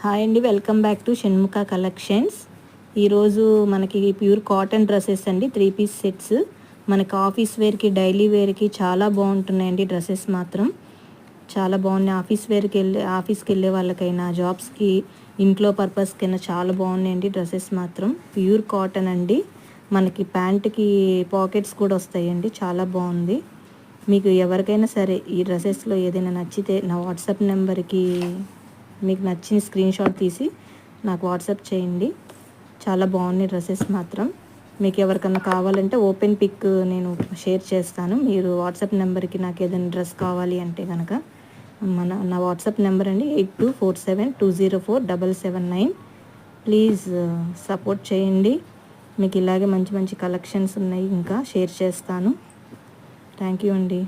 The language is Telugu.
హాయ్ అండి, welcome back to Shanmukha collections. ఈరోజు మనకి ప్యూర్ కాటన్ డ్రెస్సెస్ అండి, 3 పీస్ సెట్స్. మనకి ఆఫీస్ వేర్కి, డైలీ వేర్కి చాలా బాగుంటున్నాయండి. డ్రెస్సెస్ మాత్రం చాలా బాగున్నాయి. ఆఫీస్కి వెళ్ళే వాళ్ళకైనా, జాబ్స్కి, ఇంట్లో పర్పస్కైనా చాలా బాగున్నాయండి డ్రెస్సెస్ మాత్రం. ప్యూర్ కాటన్ అండి. మనకి ప్యాంట్కి పాకెట్స్ కూడా వస్తాయండి. చాలా బాగుంది. మీకు ఎవరికైనా సరే ఈ డ్రెస్సెస్లో ఏదైనా నచ్చితే నా వాట్సాప్ నెంబర్కి మీకు నచ్చిన స్క్రీన్ షాట్ తీసి నాకు వాట్సాప్ చేయండి. చాలా బాగున్నాయి డ్రెస్సెస్ మాత్రం. మీకు ఎవరికన్నా కావాలంటే ఓపెన్ పిక్ నేను షేర్ చేస్తాను. మీరు వాట్సాప్ నెంబర్కి నాకు ఏదైనా డ్రెస్ కావాలి అంటే కనుక నా వాట్సాప్ నెంబర్ అండి 8247204779. ప్లీజ్ సపోర్ట్ చేయండి. మీకు ఇలాగే మంచి మంచి కలెక్షన్స్ ఉన్నాయి, ఇంకా షేర్ చేస్తాను. థ్యాంక్ యూ అండి.